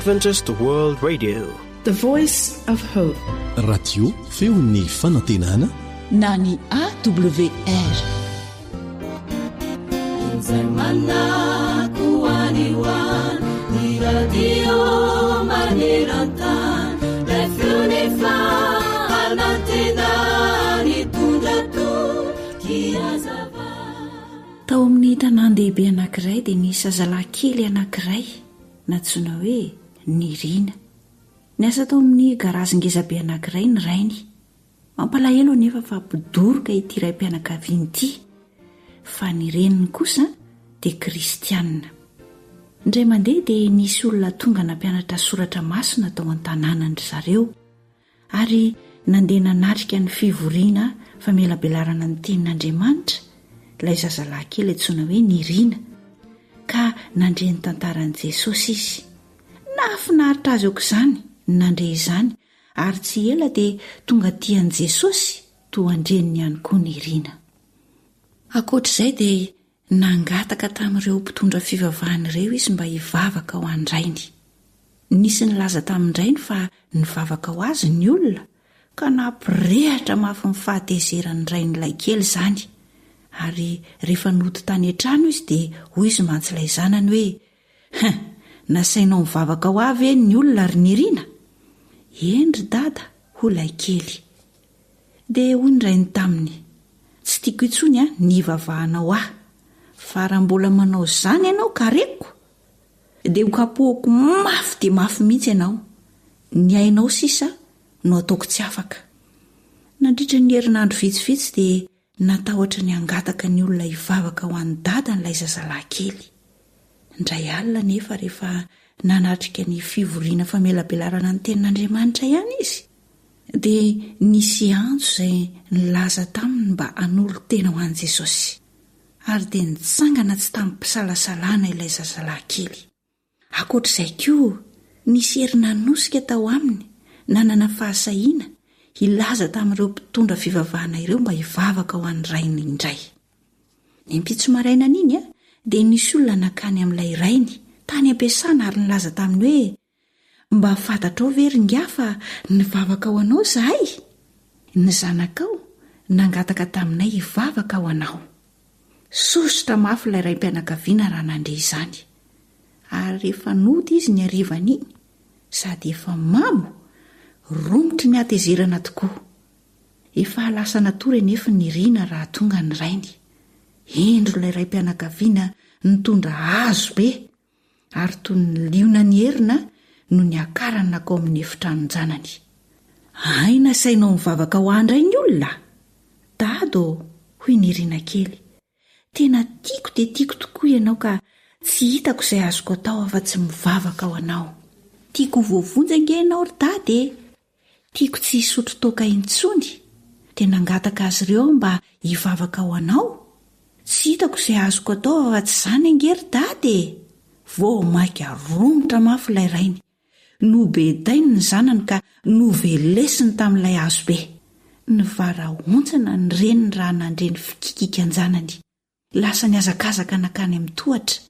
Adventist World Radio, the voice of hope. Radio feon'ny fanantenana na ny AWR. Zamana kuaniwan ni radio manerantan la fionefa anantena ni tundrato kiazava. Tao amin'ny tanàn-dehibe anankiray dia nisy zazalahy anankiray natsoina hoe Nirina. Ny asa tao amin'ny garazin-gezabe anankiray ny rainy. Mampalahelo anefa fa mpidoroka ity raim-pianakaviana ity. Fa ny reniny kosa dia kristianina. Indray mandeha dia nisy olona tonga nampianatra soratra masina tao an-tanànan'ny zareo ary nandeha nanatrika ny fivoriana famelabelarana ny tenin'Andriamanitra ilay zazalahy kely antsoina hoe Nirina, ka nandre ny tantaran'i Jesosy izy. Nahafinaritra azy aoka izany nandre izany, ary tsy ela dia tonga tian'i Jesosy toa andreniny ihany koa Nirina. Ankoatr'izay dia nangataka tamin'ireo mpitondra fivavahana ireo izy mba hivavaka ho andrainy. Nisy nilaza tamin'indrainy fa nivavaka ho azy ny olona, ka nampirehatra mafy ny fahatezeran'ny rain'ilay kely izany. Ary rehefa nody tany an-trano izy dia hoy izy mantsy ilay zanany hoe, nasainao mivavaka ho avy ny olona ry Nirina? Endry dada, ho ilay kely. Dia hoy ny rainy taminy, tsy tiako intsony ny hivavahanao fa raha mbola manao izany ianao kareko dia ho kapohako mafy dia mafy mihitsy ianao. Ny ainao sisa no ataoko tsy afaka. Nandritra ny herinandro vitsivitsy dia natahotra ny angataka ny olona hivavaka ho an'ny dada n'ilay zazalahy kely. Indray alina nefa rehefa nanatrika ny fivoriana famelabelarana ny tenin'Andriamanitra ihany izy, dia nisy antso izay nilaza taminy mba hanolo tena ho an'i Jesosy, ary dia nitsangana tsy tamin'ny mpisalasalana ilay zazalahy kely. Ankoatr'izay koa nisy herina nosika tao aminy, nanana fahasahiana hilaza tamin'ireo mpitondra fivavahana ireo mba hivavaka ho an'ny rainy indray. Ny mpitso maraina iny dia nisy olona nakany amin'ilay rainy tany ampiasana ary nilaza taminy hoe, mba fantatrao veringa fa nivavaka ho anao zahay? Ny zanakao nangataka taminay hivavaka ho anao. Sositra mafy ilay raim-pianakaviana raha nandre izany. Ary rehefa nody izy ny harivan'iny, sady efa mamo, romotry ny hatezerana tokoa. Efa lasa natory nefa Nirina raha tonga ny rainy. Endro ilay raim-pianakaviana nitondra hazo be, ary toy ny liona ny herina no ny akarany nakao amin'ny efitranonjanany. Ay, nasainao mivavaka ho andray ny olona? Dado, hoy Nirina kely, tena tiako dia tiako tokoa ianao, ka tsy hitako izay azoko atao afa-tsy mivavaka ho anao. Tiako voavonjy ange ianao ry dady, tiako tsy hisotro toaka intsony, dia nangataka azy ireo mba hivavaka ho anao. Tsy hitako izay azoko atao afa-tsy izany ange ry dady. Vao maika romotra mafy ilay rainy, nobetainy ny zanany ka novelesiny tamin'ilay hazo be. Nivaraontsana ny reniny raha nandreny fikikika an-janany, lasa ny azakazaka nakany amin'ny tohatra.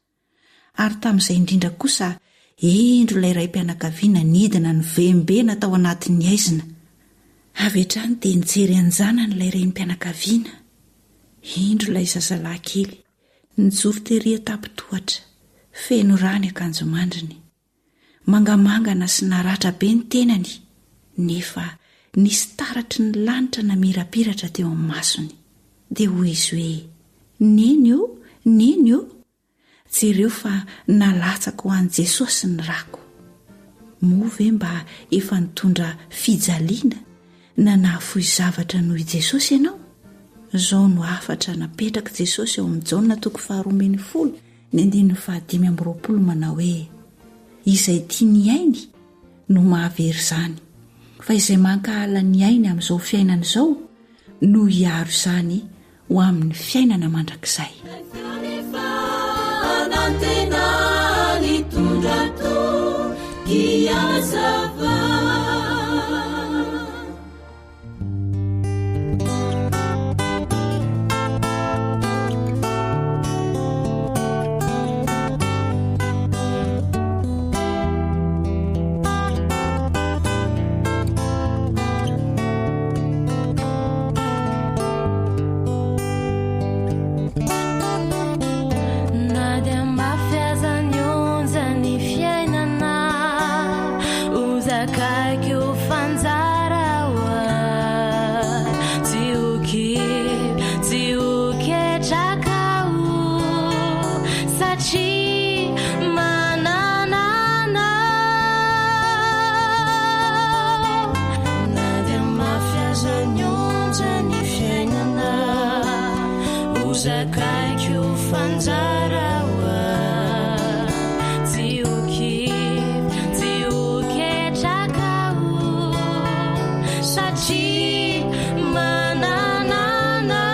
Ary tamin'izay indrindra kosa endro ilay raim-pianakaviana nidina ny vembena tao anatin'ny aizina. Avy hatrany dia nijery an-janany ilay raim-pianakaviana. Endro ilay zazalahy kely nijoro tery tampitohatra, feno rany akanjo mandriny, mangamangana sy naratra be ny tenany, nefa nisy taratry ny lanitra namirapiratra teo amin'ny masony. Dia hoy izy hoe, neny eo, jereo fa nalatsaka ho an'i Jesosy ny rako. Move mba efa nitondra fijaliana na nahafohy zavatra noho i Jesosy ianao? Zao no afatra napetraka Jesosy eo amin'ny Jaona 4:15-20 manao hoe, izay tia ny ainy no mahavery izany, fa izay mankahala ny ainy amin'izao fiainana izao no hiaro izany ho amin'ny fiainana mandrakizay. zakaiko fanjarawa tsioketrakaho satria mananana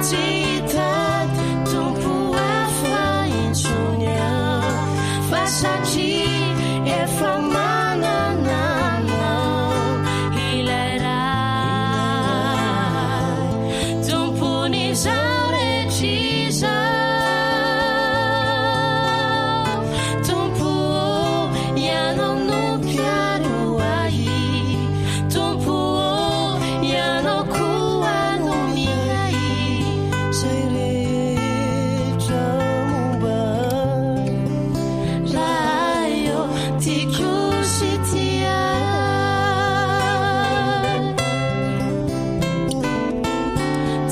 tsy hitady tompo hafa intsony ao fa satria efa manananao ilay ray tompony zao rehetr'izao tompo ianao no mpiaro ahy tompo ianao koa no mihay zay rehetra momba raha io tiako sy tia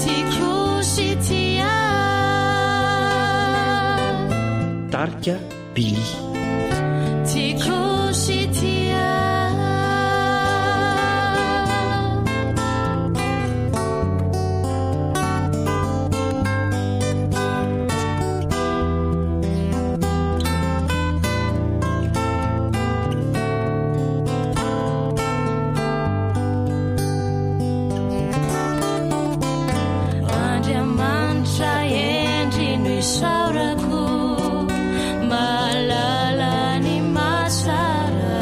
tiako sy tia Tarika Billy. tiako sy tia Andriamanitra endrino isaorako mahalala ny masara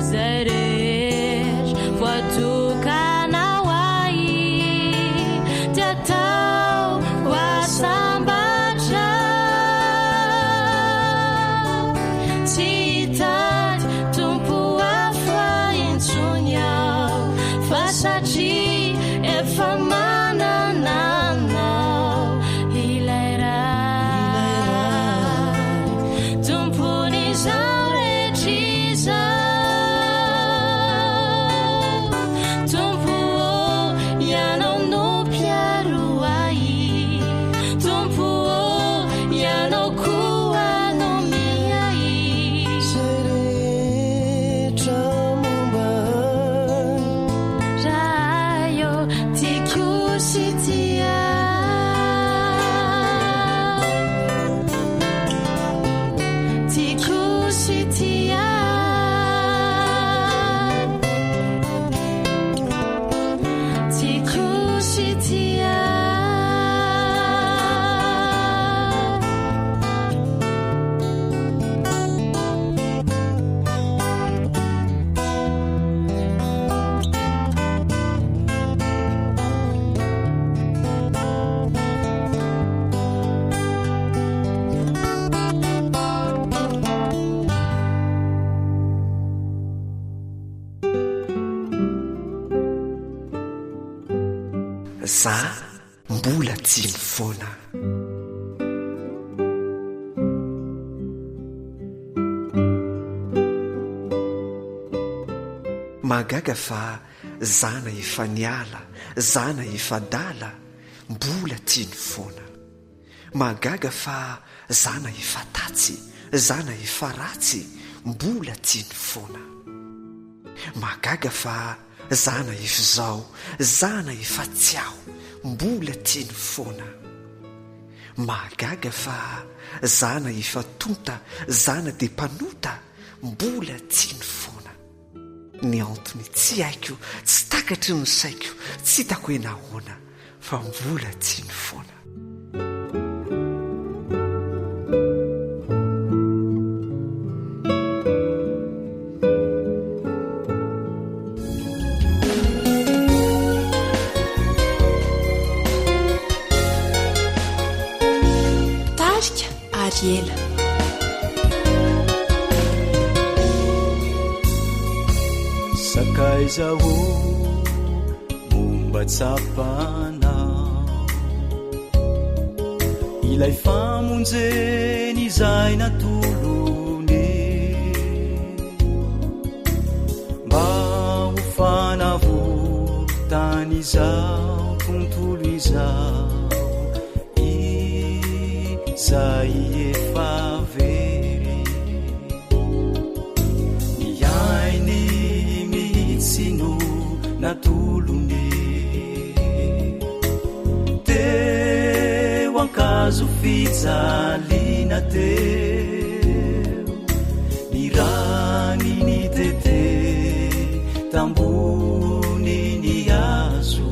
zay rehetra voatokanao ahy ty atao hoasambatra tsy hitady tompo hafa intsony ao fa satria efa manananao ilay ray tompony zao rehetr'izao tompo ianao no mpiaro ahy tompo ianao koa no mihay zay rehetra momba raha io tiako sy tia tiako sy tia tiako sy tia za mbola tsy mifoana magaga fa zana efa niala zana efa dala mbola tsy mifoana magaga fa zana efa tatsy zana efa ratsy mbola tsy mifoana magaga fa zana efa zao zana efa tsy aho mbola tsy ny foana magaga fa zana efa tonta zana de mpanota mbola tsy ny foana ny antony tsy haiko tsy takatry ny saiko tsy hitako hoe nahoana fa mbola tsy ny foana Ariela. Sakaizaho momba tsapana ilay famonjeny izay natolony mba ho fanavotany izao tontolo izao izay efa very ny ainy mihitsy no natolony nahazo fijaliana teo ny rany ny tete tambony ny azo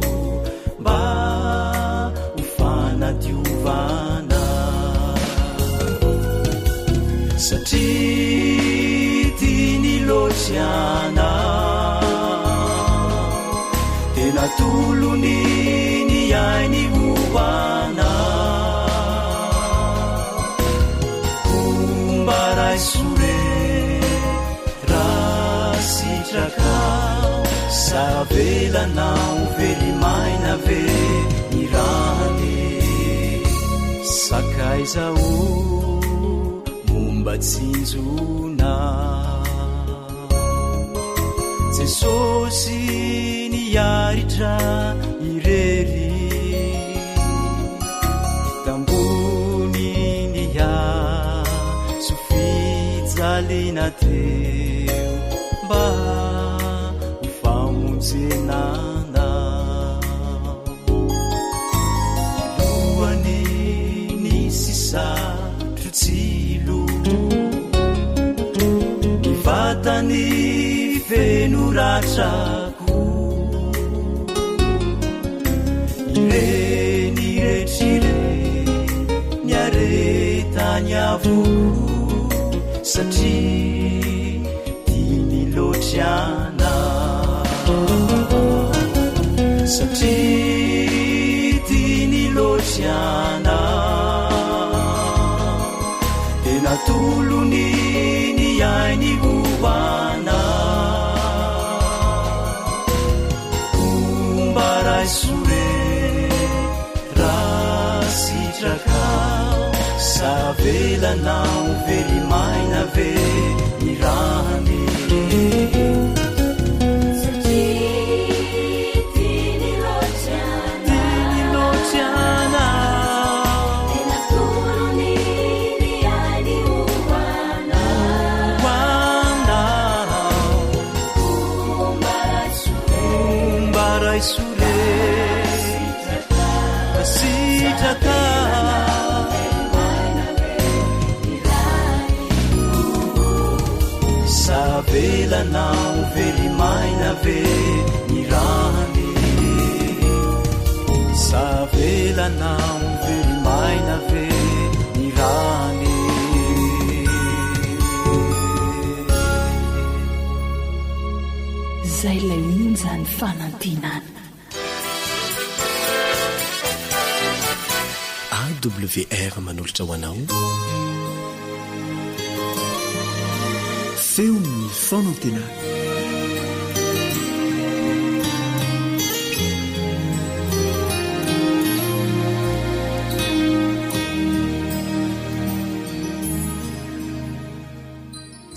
mba hofanadiovana satria tiany lotsiana tena tolony ny ainy hoana fomba raisore raha sitrakao savelanao verimaina ve ny rany sakaizao momba tsinjona jesosy niaritra irery tambony nya sofijaliana teo mba hofamonjenana lohany ny sisatro tsilo ny vatany fenoratrako ireny retrire ny aretany avoko satria tiany lotriana satria tiany lotriana tena tolony ny ainy hoana fomba raisore raha sitrakao savelanao verimaina ve ny rany savelanao verimaina ve ny rany savelanao verimaina ve ny rany zay lay onjany fanantinana AWR manolotra ho anao feo ny fanantenana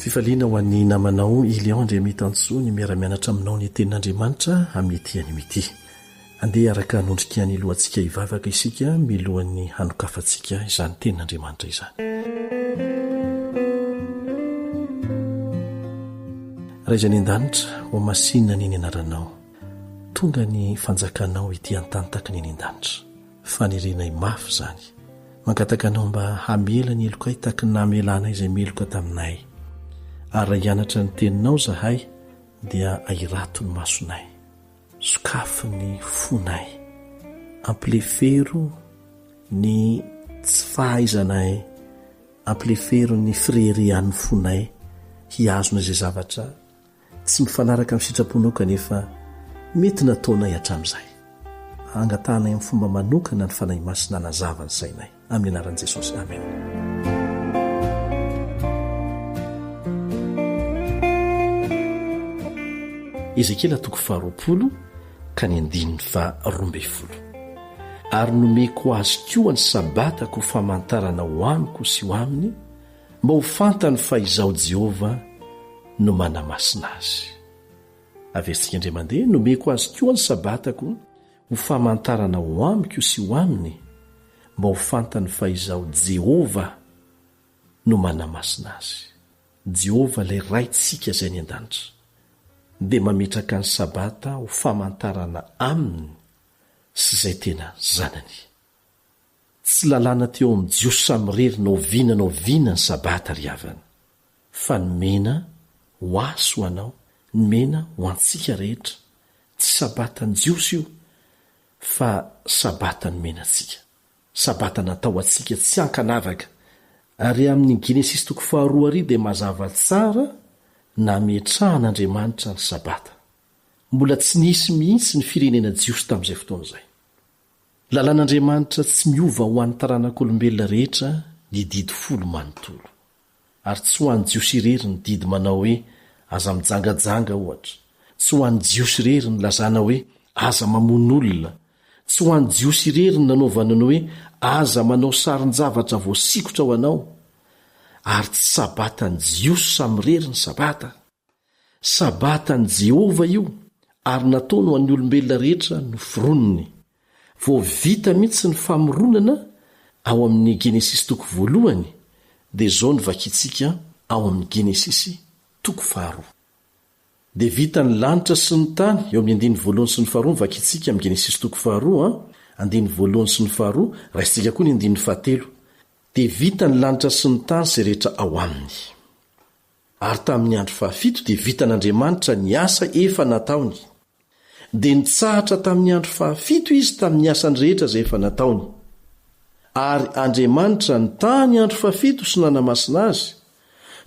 fifaliana ho an'ny namanao Ilion Andriamitansoa ny miara-mianatra aminao ny tenin'Andriamanitra amin'ny itiany mity andeha araka hanondrika ny lohantsika hivavaka isika milohan'ny hanokafantsika izany tenin'Andriamanitra izany raizany an-danitra ho masinina ny anaranao tonga ny fanjakanao ity antantaka ny an-danitra fanerenay mafy izany mangataka anao mba hamela ny elokay taky ny namelanay izay meloka taminay ary raha hianatra ny teninao zahay dia ahirato ny masonay sokafo ny fonay ampilefero ny tsy fahaizanay ampilefero ny firehirian'ny fonay hiazona izay zavatra tsy mifanaraka amin'ny sitraponao kanefa mety nataonay hatramin'izay angatanay amin'ny fomba manokana ny fanahy masina nazava ny sainay amin'ny anaran'i Jesosy amen Ezekiela 20 ka ny 12 ary nomeko azy koa ny sabatako famantarana ho amiko sy ho aminy mba ho fantany fa izaho Jehova no manamasina azy avetsika indray mandeha nomeko azy koa ny sabatako ho famantarana ho amiko sy ho aminy mba ho fantany fa izaho Jehova no manamasina azy Jehova ilay raitsika izay ny an-danitra dia mametraka ny sabata ho famantarana aminy sy izay tena zanany tsy lalàna teo amin'ny jiosy samyrery novinana ny sabata ry havana fa nomena ho aso ho anao nomena ho antsika rehetra tsy sabata ny jiosy io fa sabata nomena antsika sabata natao atsika tsy ankanavaka ary amin'ny Genesis 2:2 dia mazava tsara nametrahan'Andriamanitra ny sabata mbola tsy nisy mihitsy ny firenena jiosy tamin'izay fotoana izay lalàn'Andriamanitra tsy miova ho an'ny taranak'olombelona rehetra ny didy 10 manontolo ary tsy ho an'ny jiosy irery ny didy manao hoe aza mijangajanga ohatra tsy ho an'ny jiosy irery ny lazana hoe aza mamon'olona tsy ho an'ny jiosy irery ny nanaovana ny hoe aza manao sarin-javatra voasikotra ho anao ary tsy sabata ny jiosy samyrery ny sabata ny Jehova io ary nataony ho an'ny olombelona rehetra no fironony vao vita mihitsy ny famoronana ao amin'ny Genesis 1 dia zao ny vakitsika ao amin'ny Genesis 2 dia vita ny lanitra sy ny tany eo amin'ny 1 sy ny 2 ny vakitsika amin'ny Genesis 2 1 sy ny 2 raisitsika koa ny 7 dia vita ny lanitra sy ny tany izay rehetra ao aminy ary tamin'ny andro 7 dia vitan'Andriamanitra ny asa efa nataony dia nitsahatra tamin'ny andro 7 izy tamin'ny asany rehetra izay efa nataony ary Andriamanitra ny tany andro 7 sy nanamasina azy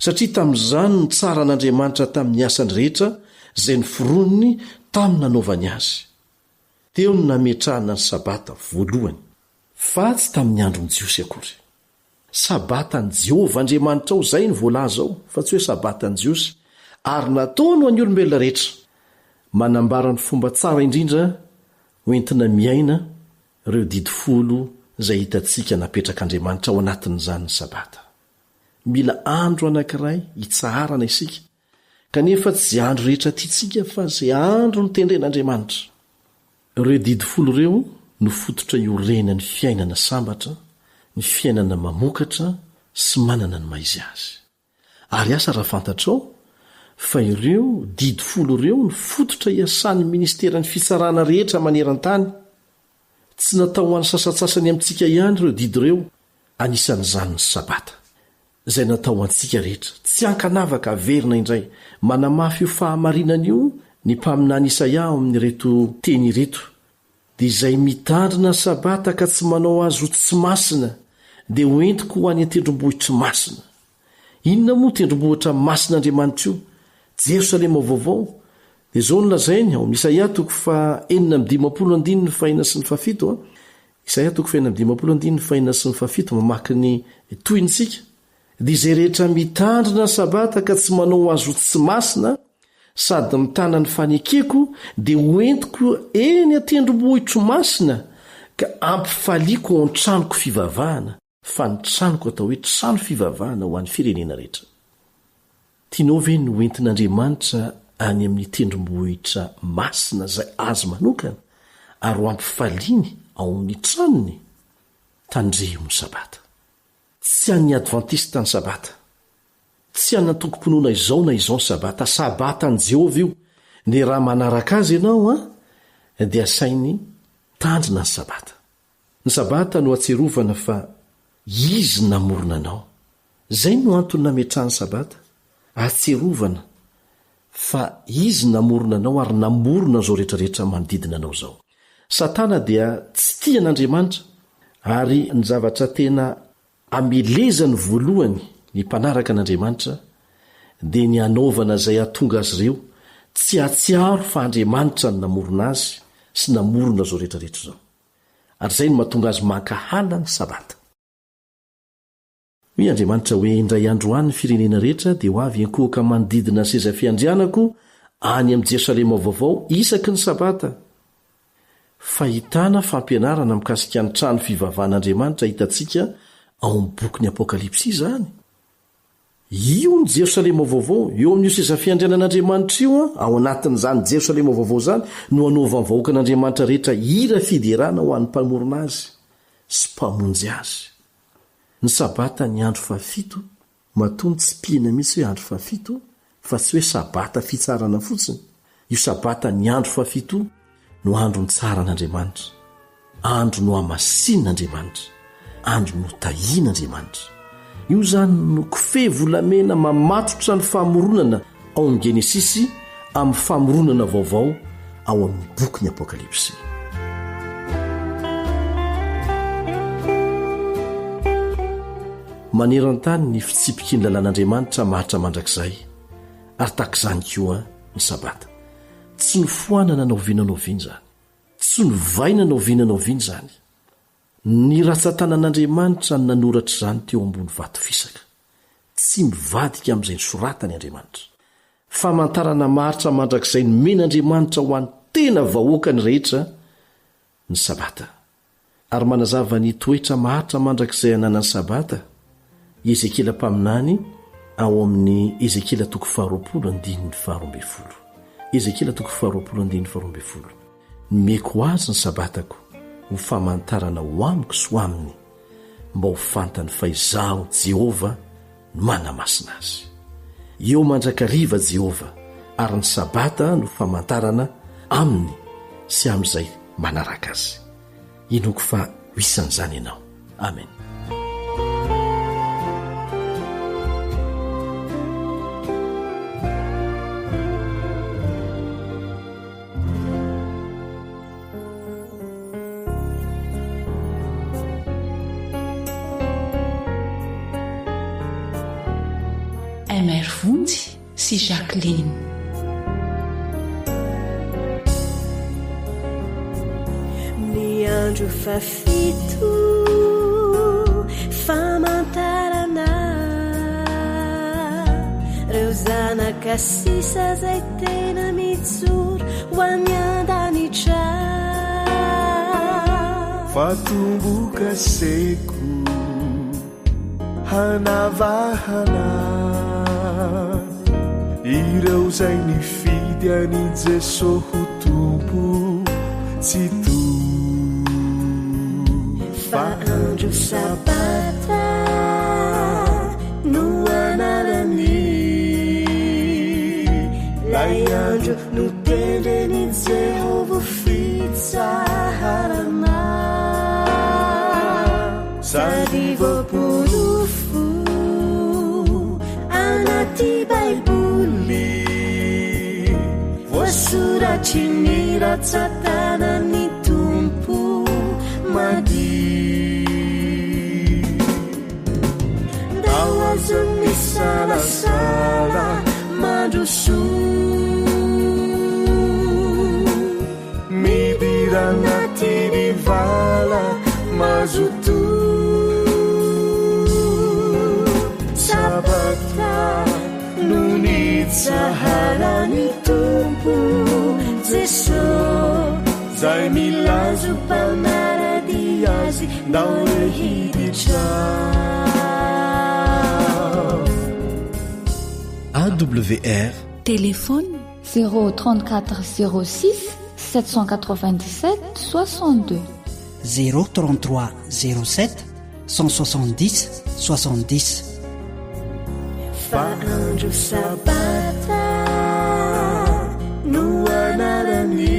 satria tamin'izany ny tsara an'Andriamanitra tamin'ny asany rehetra izay ny fironony tamin'ny nanaovany azy teo ny nametrahana ny sabata voalohany fa tsy tamin'ny andron'ny jiosy akory sabatany Jehova Andriamanitra ao izay ny voalaza ao fa tsy hoe sabatany jiosy ary nataony ho an'ny olombelona rehetra manambara ny fomba tsara indrindra hoentina miaina ireo didy 10 izay hitantsika napetrak'Andriamanitra ao anatin'izany ny sabata mila andro anankiray hitsaharana isika kanefa tsy izay andro rehetra tiantsika fa izay andro nitendren'Andriamanitra ireo didy 10 ireo no fototra iorenan'ny fiainana sambatra ny fiainana mamokatra sy manana ny maizy azy ary asa raha fantatrao fa ireo didy 10 ireo ny fototra iasan'ny ministeran'ny fitsarana rehetra maneran-tany tsy natao ho an'ny sasatsasany amintsika ihany ireo didy ireo anisan'izany ny sabata izay natao ho antsika rehetra tsy ankanavaka averina indray manamafy io fahamarinana io ny mpaminany Isaia amin'ny reto teny reto dia izay mitandrina sabata ka tsy manao azy ho tsy masina dia hoentiko ho any an-tendrombohitra masina inona moa tendrombohitra masin'Andriamanitra io Jerosalema vaovao dia zao nolazainy ao Isaia 4:5-7 Isaia 4:5-7 mamaky ny toyintsika dia izay rehetra mitandrina sabata ka tsy manao azy ho tsy masina sady mitana ny fanekeko dia hoentiko eny an-tendrombohitro masina ka ampifaliako ao an-tranoko fivavahana fa ny tranoko atao hoe trano fivavahana ho an'ny firenena rehetra tianao ve ny hoentin'Andriamanitra any amin'ny tendrombohitra masina izay azy manokana ary ho ampifaliany ao amin'ny tranony tandreo ny sabata tsy an'ny advantista ny sabata tsy anatoko-ponoana izao na izao ny sabata ny Jehova io dia raha manaraka azy ianao dia asainy tandrina ny sabata no atserovana fa izy namorona anao izay no antony nametrahany sabata atserovana fa izy namorona anao ary namorona zao rehetrarehetra manodidina anao zao Satana dia tsy tia an'Andriamanitra ary ny zavatra tena amelezany voalohany ny mpanaraka an'Andriamanitra dia ny anaovana izay atonga azy ireo tsy atsiaro fa Andriamanitra ny namorona azy sy namorona zao rehetrarehetra zao ary izay no mahatonga azy mankahala ny sabata hoy Andriamanitra hoe indray androany ny firenena rehetra dia ho avy enkohoka manodidina seza fiandrianako any amin'ny Jerosalema vaovao isaky ny sabata fahitana fampianarana mikasika ny trano fivavahan'Andriamanitra hitantsika ao amin'ny boky ny Apokalipsy izany io ny Jerosalema vaovao eo amin'io seza fiandrianan'Andriamanitra io ao anatin'izany Jerosalema vaovao zany no anaovan'ny vahoaka an'Andriamanitra rehetra hira fiderana ho an'ny mpamorona azy sy mpamonjy azy ny sabata ny andro 7 matony tsy pihana mihitsy hoe andro 7 fa tsy hoe sabata fitsarana fotsiny io sabata ny andro 7 no andro ny tsara an'Andriamanitra andro no hamasin'Andriamanitra andro no tahian'andriamanitra. io zany no kofe volamena mamatotra ny famoronana ao amin'ny genesisy amin'ny famoronana vaovao ao amin'ny boky ny apokalipsy. maneran-tany ny fitsipiky ny lalàn'andriamanitra mahatra mandrakizay ary takizany koa ny sabata. Tsy ny foanana naovinanaoviany zany, tsy ny vaina naovinanaoviany zany. Ny ratsan-tanan'andriamanitra ny nanoratra izany teo ambony vato fisaka, tsy mivadika amin'izay nysoratany Andriamanitra. Famantarana maritra mandrakizay ny men'Andriamanitra ho an'ny tena vahoakany rehetra ny sabata. Ary manazava ny toetra maritra mandrakizay ananany sabata, Ezekela mpaminany ao amin'ny Ezekela 20:12. Ezekela 20:12. Meko azy ny sabatako ho famantarana ho amiko sy ho aminy, mba ho fantany fa izaho Jehova no manamasina azy. Eo mandrakariva Jehova, ary ny sabata no famantarana aminy sy amin'izay manaraka azy. Inoko fa ho isan'izany ianao. Amen. Mr Vonjy sy Jacqueline. Ny andro fafito famantarana reo zanaka sisa zay tena mijoro ho any an-danitra. Fatomboka seko hanavahana ireo zay nifidy any Jesosy ho tompo tsy to. Fa andro sabata no anarany lay andro no tendreny Jehovah fitsarana sady voapolofo anaty Baiboly voasoratry ny ratsan-tanany tompo mady. Ndao azo misalasala mandroso midira anaty ny vala mazoto. Sabata no nitsaharany tompo Jesosy zay milazo mpanarady azy ndao rehiditra. AWR Téléphone 034 06 797 62 033 07 170 70. Fa andro sabata no anarany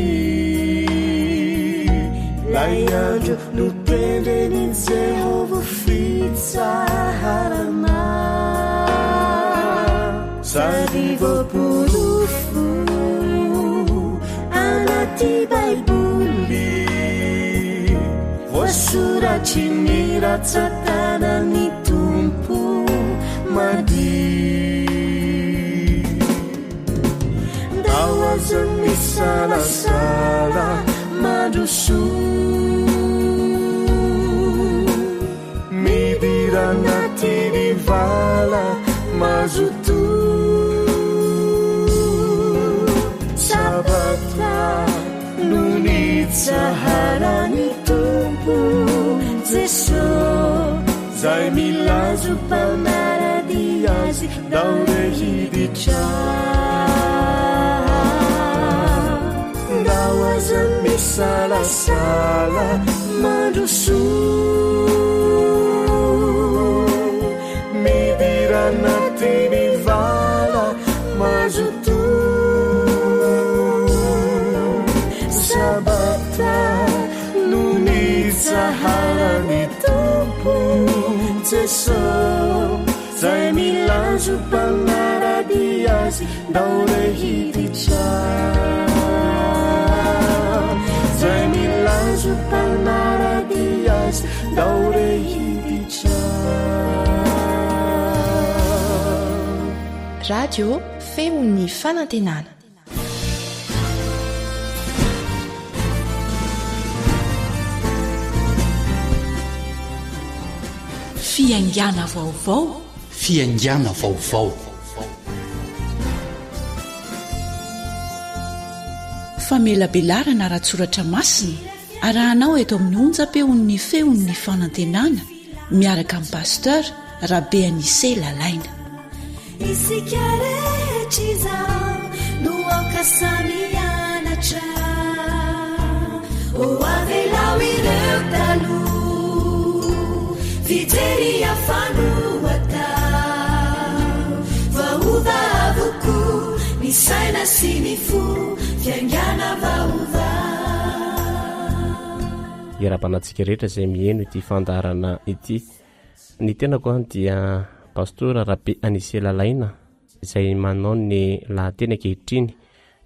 lay andro no tendreny Jehovah fitsarana sady voapolofo anaty Baiboly voasoratry ny ratsan-tanany tompo mady. Ndao azo misalasala mandroso midira anaty ny vala mazoto. Sabata no nitsaharany tompo Jesosy zay milazo mpanarady azy ndao rehiditra. Ndao azo misalasala mandroso midira anaty ny vala mazoto. Sabata no nitsaharany tompo Jesús zay milazo mpanarady azy ndao rehiditra zay milazo mpanarady azy ndao rehiditra radio feony fanantenana fiangana vaovao fiangana vaovao famelabelarana rahatsoratra masina arahanao eto amin'ny onjam-peon'ny feon'ny fanantenana miaraka amin'ny pasteur Rabeanise Lalaina. Isika rehetra izao no ankasamianatra ho avelao ireo taloha fijery afanoatao vaova avoko ny saina sy ny fo fiangana vaova. Iara-panatsika rehetra izay mihaino ity fandarana ity. Ny tenako any dia pastor Rabeanise Lalaina izay manao ny lahateny ankehitriny.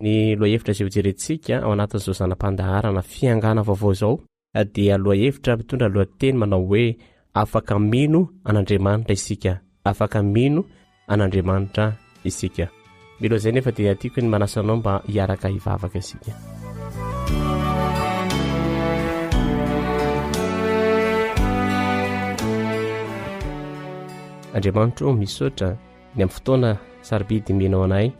Ny lohahevitra izay hojerentsika ao anatin'izao zanam-pandaharana fiangana vaovao izao dia lohahevitra mitondra lohateny manao hoe afaka mino an'Andriamanitra isika, afaka mino an'Andriamanitra isika. Milo izay nefa dia tiako ny manasanao mba hiaraka hivavaka isika. Andriamanitra misaotra ny amin'ny fotoana sarobidy menao anay,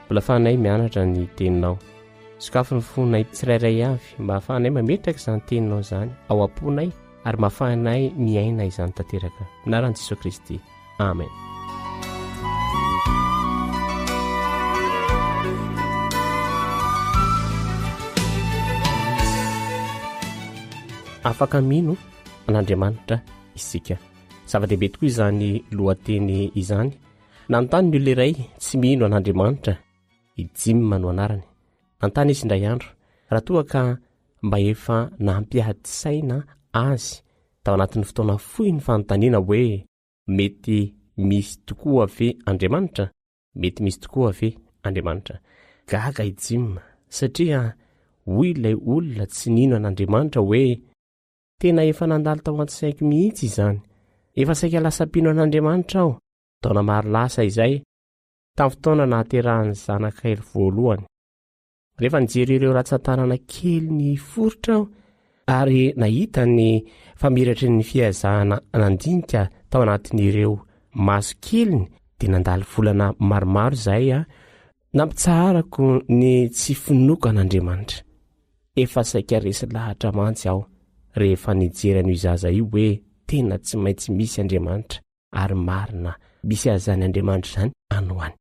mbola ahafahanay mianatra ny teninao. Sokafo ny fonay tsirairay avy mba ahafahanay mametraka izany teninao izany ao am-ponay ary mba ahafahanay miaina izany tanteraka. Anaran'i Jesosy Kristy. Amen. Afaka mino an'Andriamanitra isika. Zava-dehibe tokoa izany lohateny izany. Nanontany ny olona iray tsy mino an'Andriamanitra, ijimy no anarany. Nanontany izy indray andro, raha toa ka mba efa nampiady saina azy tao anatin'ny fotoana fohy ny fanontaniana hoe mety misy tokoa ve Andriamanitra? Mety misy tokoa ve Andriamanitra? Gaga ijimy satria hoy ilay olona tsy nino an'Andriamanitra hoe tena efa nandalo tao an-tsaiko mihitsy izany. Efa saika lasam-pino an'Andriamanitra aho. Taona maro lasa izay tamin'ny fotoana nahaterahan'ny zanak'Ely voalohany. Rehefa nijery ireo ratsan-tanana kely ny foritra aho ary nahita ny famiratry ny fiazahana nandinika tao anatin'ireo maso keliny dia nandalo volana maromaro izay nampitsarako ny tsy finoko an'Andriamanitra. Efa saika resy lahatra mantsy aho rehefa nijery an'io zaza io hoe tena tsy maintsy misy Andriamanitra ary marina misy azany Andriamanitra izany anoany.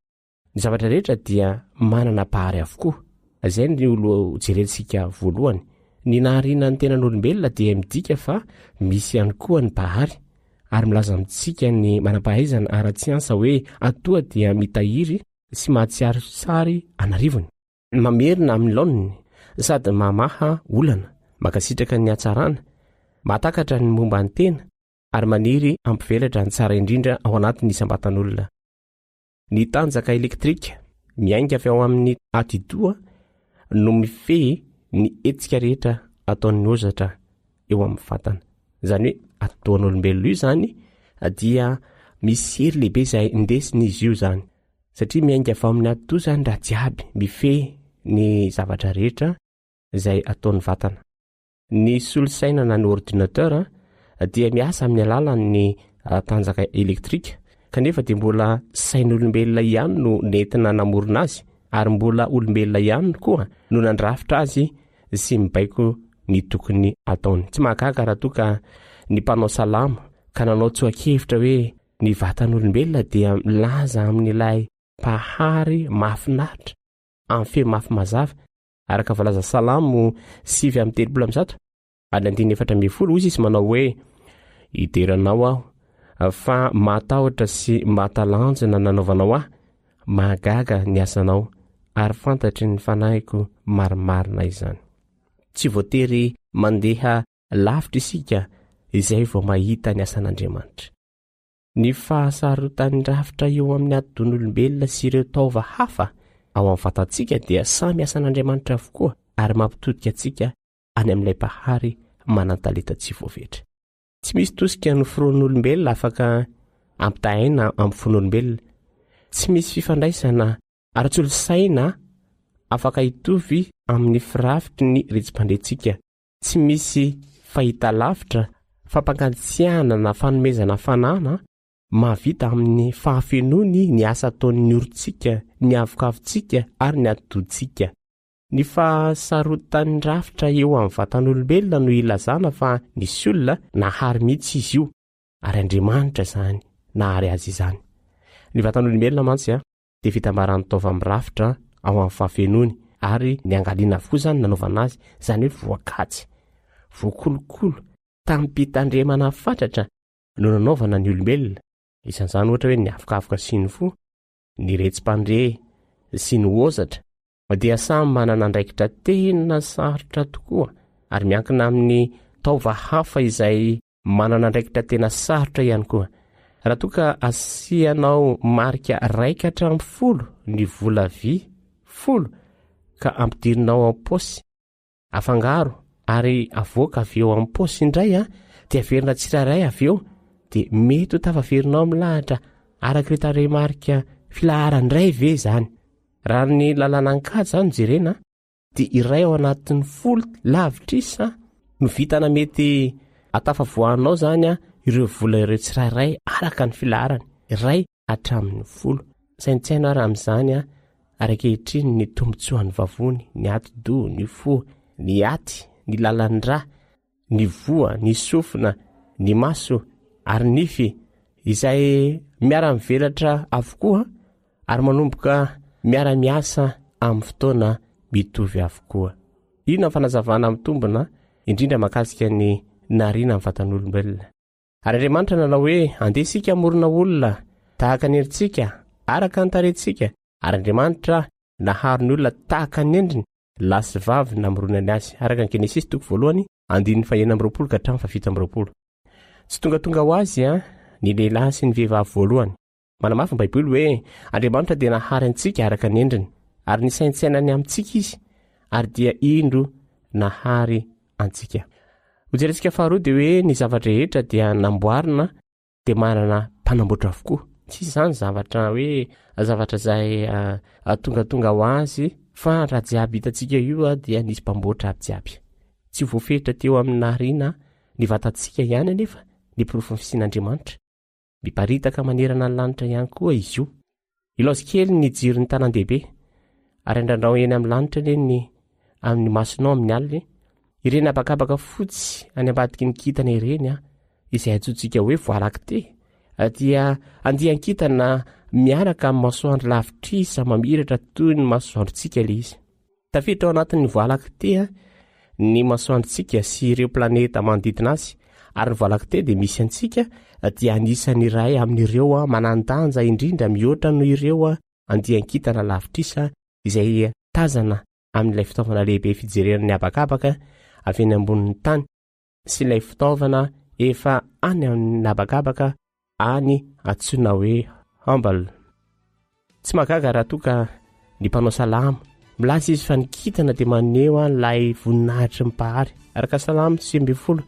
Ny zavatra rehetra dia manana pahary avokoa. Izay ny olo jerentsika voalohany. Ny nahariana ny tenan'olombelona dia midika fa misy ihany koa ny pahary ary milaza amintsika ny manam-pahaizana ara-tsiansa hoe atoa dia mitahiry sy mahatsiaro sary anarivony. Mamerina amin'ny laoniny sady mamaha olana, makasitraka ny hatsarana, mahatakatra ny momba ny tena ary maniry ampivelatra ny tsara indrindra ao anatin'ny isam-batan'olona. Ny tanjaka elektrika miainga avy ao amin'ny atidoha no mifehy ny etsika rehetra ataon'ny ozatra eo amin'ny vatana. Izany hoe atoan'olombelona io izany dia misy hery lehibe izay indesiny izy io izany. Satria miainga avy ao amin'ny atidoha izany raha jiaby mifehy ny zavatra rehetra izay ataon'ny vatana. Ny solosaina na ny ordinateur dia miasa amin'ny alalan'ny tanjaka elektrika, kanefa dia mbola sain'olombelona ihany no nentina namorona azy ary mbola olombelona ihany koa no nandrafitra azy sy mibaiko ny tokony ataony. Tsy mahagaga raha toa ka ny mpanao salama ka nanao tsoakevitra hoe ny vatan'olombelona dia milaza amin'ilay pahary mahafinaritra amin'ny feo mafy mazava araka voalaza Salamo 7:30 ary 4:40 hozy izy manao hoe ideranao aho fa matahotra sy matalanjona nanaovanao aho, mahagaga ny asanao ary fantatry ny fanahiko marimarina izany. Tsy voatery mandeha lavitra isika izay vao mahita ny asan'Andriamanitra. ny fahasarotan'ny rafitra eo amin'ny adon'olombelona sy ireo taova hafa ao amin'ny vatantsika dia samy asan'Andriamanitra avokoa ary mampitodika antsika any amin'ilay pahary manan-talenta tsy voafetra. Tsy misy tosika ny firoan'olombelona afaka ampitahaina amin'ny fon'olombelona. Tsy misy fifandraisana ara-tsolosaina afaka hitovy amin'ny firafitry ny retsim-pandrentsika. Tsy misy fahita lavitra, fampangatsiahana na fanomezana fanana mahavita amin'ny fahafenony ny asa ataon'ny orontsika, ny avokavintsika ary ny atodintsika. Ny fahasarotan'ny rafitra eo amin'ny vatan'olombelona no ilazana fa nisy olona nahary mihitsy izy io ary Andriamanitra izany nahary azy izany. Ny vatan'olombelona mantsy dia fitambaran'ny taova amin'ny rafitra ao amin'ny fahafenony ary ny angaliana avokoa izany nanaovana azy, izany hoe voakatsy, voakolokolo tamin'ny mpitandremana fatratra no nanaovana ny olombelona. Isan'izany ohatra hoe ny afokavoka sy ny fo, ny retsim-pandre sy ny ozatra dia samy manana andraikitra tena sarotra tokoa ary miankina amin'ny taova hafa izay manana andraikitra tena sarotra ihany koa. Raha toa ka asianao marika raika hatramin'ny 10 ny vola vy 10 ka ampidirinao amin'ny paosy afangaro ary avoaka avy eo amin'ny paosy indray dia averina tsirairay avy eo dia mety ho tafaverinao milahatra arak'ireo tarehimarika filaharandray ve izany. Raha ny lalàna ankady izany jerena dia iray ao anatin'ny 10 lavitrisa no vitana mety atafavoahanao izany ireo vola ireo tsirairay araka ny filaharany iray hatramin'ny 10. Saintsaina ary amin'izany arakehitriny ny tombotsoan'ny vavony, ny atido, ny fo, ny aty, ny lalandra, ny voa, ny sofina, ny maso ary nify izay miara-mivelatra avokoa ary manomboka miara-miasa amin'ny fotoana mitovy avokoa. Io na fanazavana amin'ny tombona indrindra makasika ny nariana amin'ny vatan'olombelona. Ary Andriamanitra nanao hoe andesika morona olona tahaka ny endrintsika araka ny tarehintsika. Ary Andriamanitra nahary ny olona tahaka ny endriny lahy sy vavy namoronany azy araka ny Genesis 1:9-20. Tsy tongatonga ho azy ny lehilahy sy ny vehivavy voalohany. Manamafy ny Baiboly hoe Andriamanitra dia nahary antsika araka ny endriny ary ny saintsainany amintsika izy ary dia indro nahary antsika. Hojerentsika faharoa dia hoe ny zavatra rehetra dia namboarina dia manana mpanamboatra avokoa. Tsy izany zavatra hoe zavatra izay tongatonga ho azy fa raha jiaby hitantsika io dia nisy mpamboatra jiaby. Tsy voafetra teo amin'ny nariana ny vatantsika ihany anefa ny porofo ny fisian'Andriamanitra. Miparitaka manerana ny lanitra ihany koa izy io. Ilaozy kely ny jiron'ny tanan-dehibe ary andrandrao eny amin'ny lanitra ireny amin'ny masonao amin'ny alina ireny abakabaka fotsy any ambadiky ny kintana ireny izay atsotsika hoe voalakite dia andihan-kintana miaraka amin'ny masoandro lavitrisa mamiratra toy ny masoandrontsika ilay izy. Tafiditra ao anatin'ny voalakite ny masoandrontsika sy ireo planeta manodidina azy ary ny voalakite dia misy antsika dia anisan'ny iray amin'ireo manandanja indrindra mihoatra no ireo andihan-kintana lavitrisa izay tazana amin'ilay fitaovana lehibe fijerena ny abakabaka avy eny ambonin'ny tany sy ilay fitaovana efa any amin'ny abakabaka any antsoina hoe Hubble. Tsy mahagaga raha toa ka ny mpanao salamo milaza izy fa ny kintana dia maneho ilay voninahitry ny pahary araka salamo 9:10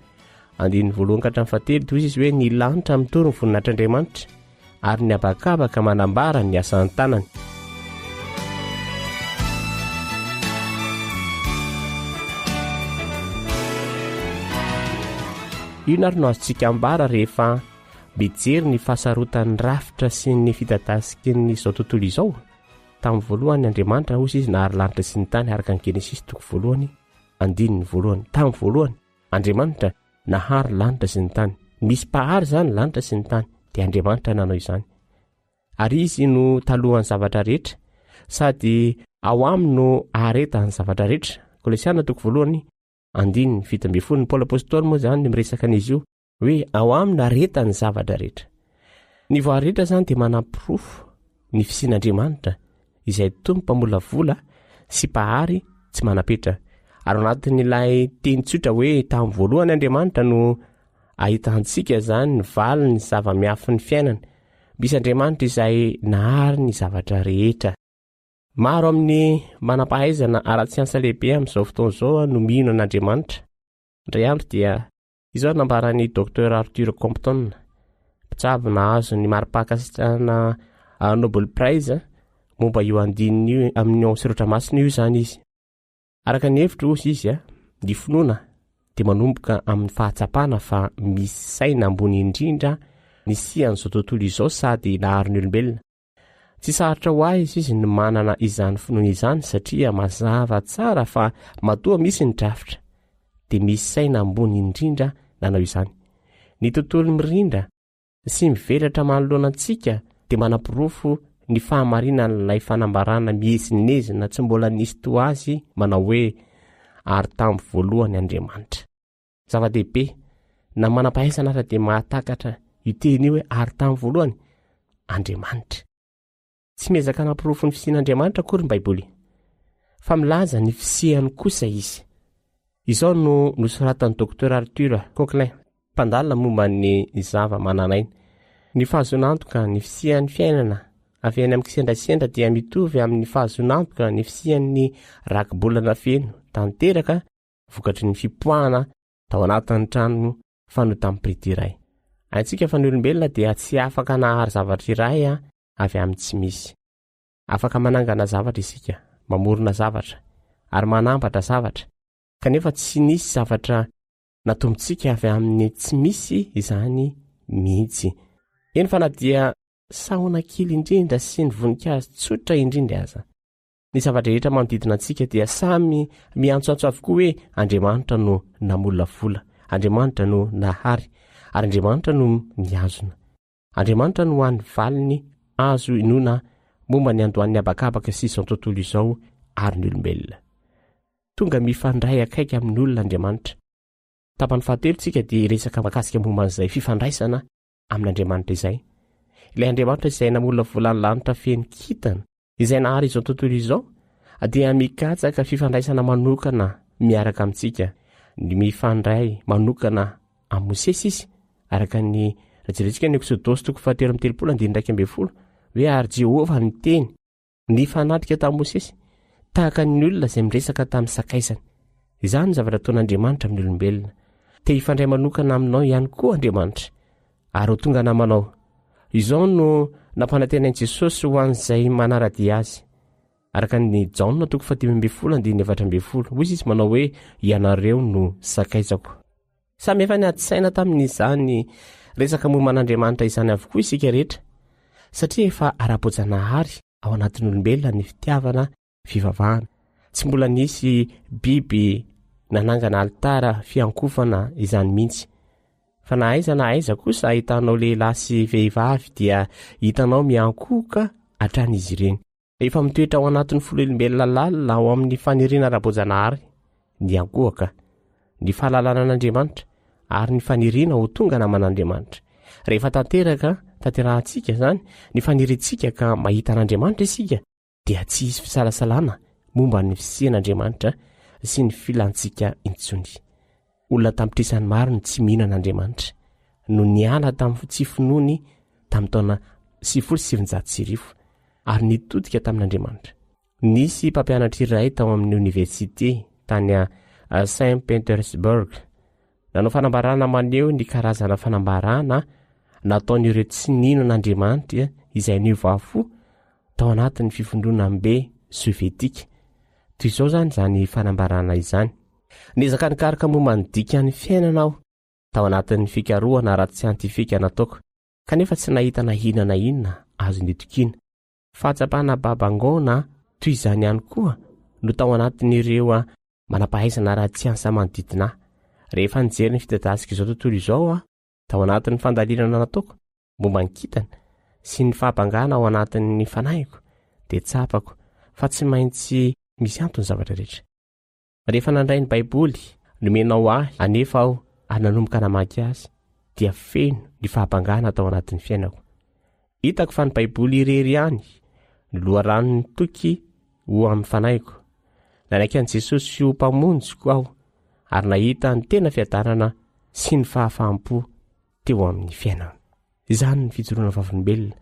andin'ny 1:7 toy izy hoe ny lanitra mitoro ny voninahitr'Andriamanitra ary ny abakabaka manambara ny asan'ny tanany. Io nary no azontsika ambara rehefa mijery ny fahasarotan'ny rafitra sy ny fitadasikin'ny izao tontolo izao. Tamin'ny voalohany Andriamanitra hozy izy nahary lanitra sy ny tany araka ny Genesis 1:1. Tamin'ny voalohany Andriamanitra nahary lanitra sy ny tany. Misy pahary izany lanitra sy ny tany dia Andriamanitra nanao izany. Ary izy no talohan'ny zavatra rehetra sady ao aminy no aharetany zavatra rehetra. Kolosiana 1:10 Paoly apôstôly moa izany miresaka an'izy io hoe ao aminy aretany zavatra rehetra. Ny voary rehetra izany dia manampirofo ny fisian'Andriamanitra izay toy ny mpamolavola sy pahary tsy manapetra. Ary anatin'ilay teny tsotra hoe tamin'ny voalohany Andriamanitra no ahitantsika zany ny vali ny zava-miafy ny fiainana, misy Andriamanitra izay nahary ny zavatra rehetra. Maro amin'ny manampahaizana ara-tsiansa lehibe amin'izao fotoana izao no mino an'Andriamanitra. Indray andro dia izao nambaran'ny Dr Arthur Compton, mpitsabo nahazo ny mari-pakasitrahana Nobel Prize momba io andininy amin'ny Soratra Masina io zany izy. Araka ny hevitra ozy izy ny finoana dia manomboka amin'ny fahatsapana fa misy saina ambony indrindra ny sian'izao tontolo izao sady nahary ny olombelona. Tsy sarotra ho azy izy ny manana izany finoana izany satria mazava tsara fa matoa misy ny drafitra dia misy saina ambony indrindra nanao izany. Ny tontolo mirindra sy mivelatra manoloana antsika dia manam-pirofo ny fahamarinan'ilay fanambarana miezinezina tsy mbola nisy to azy manao hoe ary tamin'ny voalohany Andriamanitra. Zava-dehibe na manam-pahaizana aza dia mahatakatra iteny hoe ary tamin'ny voalohany Andriamanitra. Tsy miezaka nampirofo ny fisian'Andriamanitra akory ny Baiboly, fa milaza ny fisiany kosa izy. Izao no nosoratan'ny Dr Arthur Coquelin, mpandalina momba ny zava-mananaina. Ny fahazonantoka ny fisian'ny fiainana avy any amin'ny kisendrasendra dia mitovy amin'ny fahazonantoka ny fisian'ny rakibolana feno tanteraka vokatry ny fipoahana tao anatin'ny trano fanoy tamin'ny pritiray. Antsika fa ny olombelona dia tsy afaka nahary zavatra iray avy amin'ny tsy misy. Afaka manangana zavatra isika, mamorona zavatra ary manambatra zavatra, kanefa tsy nisy zavatra natombotsika avy amin'ny tsy misy izany mihitsy. Eny fa na dia sahona kely indrindra sy ny voninkazo tsotra indrindra aza, ny zavatra rehetra manodidina antsika dia samy miantsoantso avokoa hoe Andriamanitra no namolona vola, Andriamanitra no nahary, ary Andriamanitra no miazona. Andriamanitra no hoan'ny valiny azo inona momba ny andohan'ny abakabaka sy izao tontolo izao ary ny olombelona. Tonga mifandray akaiky amin'ny olona Andriamanitra. Tapany fahatelontsika dia resaka makasika momba an'izay fifandraisana amin'Andriamanitra izay. Ilay Andriamanitra izay namolona volan'ny lanitra feno kintana izay nahary izao tontolo izao dia mikatsaka fifandraisana manokana miaraka amintsika. Ny mifandray manokana amin'ny Mosesy izy araka ny rajerentsika ny Exodosy 7:30 hoe ary Jehova ny teny ny fanatrika tamin'ny Mosesy tahaka ny olona izay miresaka tamin'ny sakaizany. Izany ny zavatra ataon'Andriamanitra amin'ny olombelona. Te hifandray manokana aminao ihany koa Andriamanitra ary ho tonga namanao. Izao no nampanantenain'i Jesosy ho an'izay manaradia azy. Araka ny Jaona 10:14 hoy izy manao hoe ianareo no sakaizako. Samy efa niady-saina tamin'izany resaka momban'Andriamanitra izany avokoa isika rehetra, satria efa ara-boajanahary ao anatin'ny olombelona ny fitiavana fivavahana. Tsy mbola nisy biby nanangana alitara fiankofana izany mihitsy. Fa na aiza kosa ahitanao lehilahy sy vehivavy dia hitanao miankoka atran'izy ireny. Efa mitoetra ao anatin'ny folombelona lalina ao amin'ny faniriana ara-boajanahary ny ankohaka, ny fahalalana an'Andriamanitra ary ny faniriana ho tonga naman'Andriamanitra. Rehefa tanterahantsika zany ny fanirintsika ka mahita an'Andriamanitra isika dia tsy hisy fisalasalana momba ny fisian'Andriamanitra sy ny filantsika intsony. Olona tampitrisany maro ny tsy mino an'Andriamanitra no niala tamin'ny tsy finoany tamin'ny taona 1970 ary nitodika tamin'Andriamanitra. Nisy mpampianatra iray tao amin'ny oniversite tany a Saint Petersburg nanao fanambarana maneho ny karazana fanambarana nataon'ireo tsy nino an'Andriamanitra izay niovafo tao anatin'ny fifondronam-be sovietika. Toy izao zany fanambarana izany. Niezaka nikarika momba ny dikan'ny fiainana aho tao anatin'ny fikarohana ara-tsiantifika nataoko, kanefa tsy nahita na inona azo nitokiana. Fahatsapana babangona toy izany ihany koa no tao anatin'ireo manampahaizana ara-tsiansa manodidina. Rehefa nijery ny fitadasika izao tontolo izao tao anatin'ny fandalinana nataoko momba ny kintana sy ny fahabangana ao anatin'ny fanahiko dia tsapako fa tsy maintsy misy antony zavatra rehetra. Rehefa nandray ny Baiboly nomenao ahy anefa aho ary nanomboka namaky azy dia feno ny fahabangana tao anatin'ny fiainako. Hitako fa ny Baiboly irery ihany ny loharanony toky ho amin'ny fanahiko. Nanaiky an'i Jesosy ho mpamonjiko aho ary nahita ny tena fiadarana sy ny fahafahampo teo amin'ny fiainana. Izany ny fijoroana vavolombelona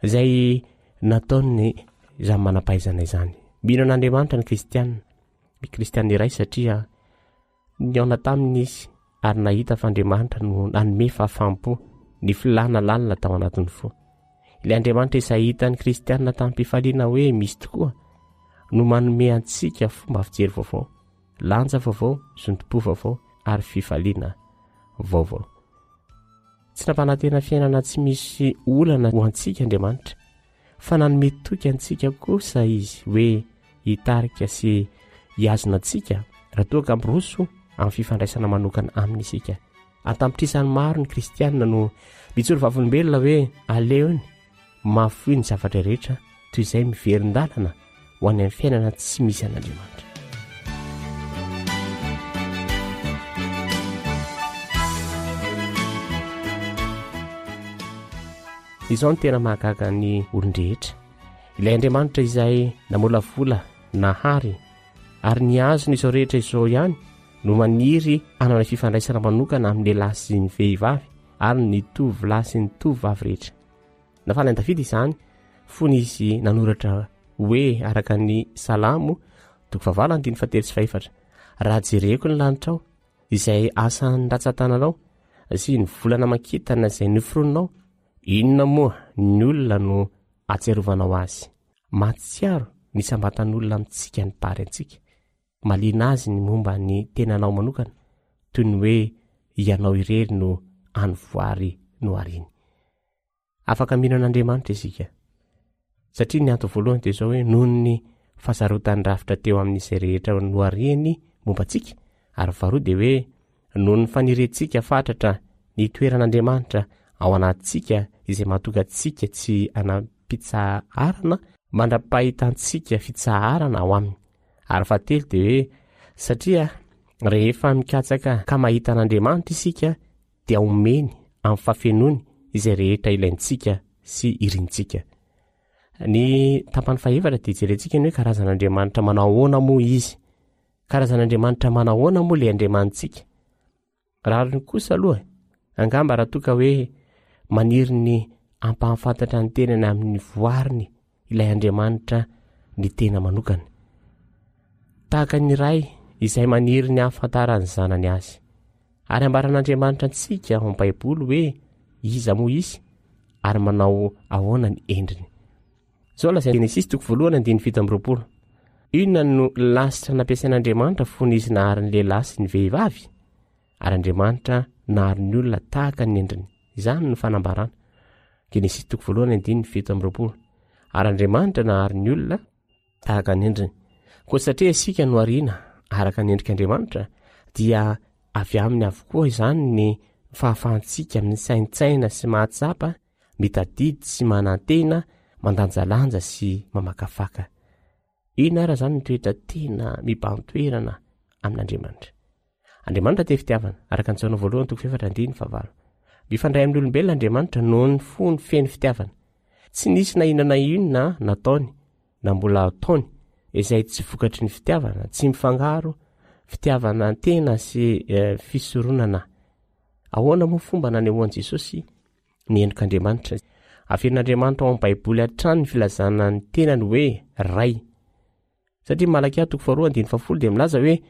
izay nataony izany manam-pahaizana izany. Mino an'Andriamanitra ny kristianina iray satria niaona taminy izy ary nahita fa Andriamanitra no nanome fahafaham-po ny filana lalina tao anatin'ny fo. Ilay Andriamanitra izay hitan'ny kristianina tamin'ny mpifaliana hoe misy tokoa no manome antsika fomba fijery vaovao, lanja vaovao, zontom-po vaovao ary fifaliana vaovao. Tsy nampanantena fiainana tsy misy olana ho antsika Andriamanitra, fa nanome toky antsika kosa izy hoe hitarika sy hiazona antsika raha toa ka miroso amin'ny fifandraisana manokana aminy isika. Antampitrisany maro ny kristianina no mijoro vavolombelona hoe aleony mafoy ny zavatra rehetra toy izay miverin-dalana ho any amin'ny fiainana tsy misy an'Andriamanitra. Izao ny tena mahagaga ny olon-drehetra. Ilay Andriamanitra izay namolavola nahary ary niazo n'izao rehetra izao ihany no maniry hanana fifandraisana manokana amin'ny lehilahy sy ny vehivavy ary ny tovolahy sy ny tovovavy rehetra. Nafaly an'i Davida izany fony izy nanoratra hoe araka ny Salamo 19:7 raha jereko ny lanitrao izay asan'ny ratsan-tananao sy ny volana makitana izay noforoninao, inona moa ny olona no atsiarovanao azy? Matsiaro ny sambatan'olona amintsika ny pary antsika, malina azy ny momba ny tenanao manokana toy ny hoe ianao irery no anovoary no ariny. Afaka mino an'Andriamanitra isika satria ny antony voalohany dia izao hoe noho ny fahasarotany rafitra teo amin'izay rehetra no ariny momba antsika, ary faharoa dia hoe noho ny fanirentsika fatratra ny toeran'Andriamanitra ao anatintsika izay mahatonga antsika tsy anampitsaharana mandra-pahitantsika fitsaharana ao aminy. Ary fahatelo dia hoe satria rehefa mikatsaka ka mahita an'Andriamanitra isika dia omeny amin'ny fafenony izay rehetra ilaintsika sy irintsika. Ny tampany fahaefatra dia jerentsika ny hoe karazan'Andriamanitra manao ahoana moa izy? Karazan'Andriamanitra manao ahoana moa ilay Andriamanitsika? Raha ny kosa aloha angamba raha toka hoe maniry ny ampahafantatra ny tenany amin'ny voariny ilay Andriamanitra ny tena manokana. Tahaka ny ray izay maniry ny ahafantarany zanany azy. Ary ambaran'Andriamanitra antsika ao amin'ny Baiboly hoe iza moa izy ary manao ahoana ny endriny. Zao lazay Genesis 1:7. Inona no lasitra nampiasain'Andriamanitra fony izy nahary ny lehilahy sy ny vehivavy? Ary Andriamanitra nahary ny olona tahaka ny endriny. Izany no fanambarana. Genesis 1:7. Ary Andriamanitra nahary ny olona tahaka ny endriny. Koa satria isika no ariana araka ny endrik'Andriamanitra dia avy aminy avokoa izany ny fahafahantsika amin'ny saintsaina sy mahatsapa, mitadidy sy manantena, mandanjalanja sy mamakafaka. Ina ara zany ny toetra tena mibahan-toerana amin'Andriamanitra. Andriamanitra te fitiavana araka ny Jaona 1:7. Mifandray amin'ny olombelona Andriamanitra noho ny fony feno fitiavana. Tsy nisy na inona na inona nataony na mbola ataony izay tsy vokatry ny fitiavana, tsy mifangaro fitiavana tena sy fisoronana. Ahoana moa fomba nanehoan'i Jesosy ny endrik'Andriamanitra? Aferin'Andriamanitra ao amin'ny Baiboly hatrany ny filazana ny tenany hoe ray. Satria Malakia 2:10 dia milaza hoe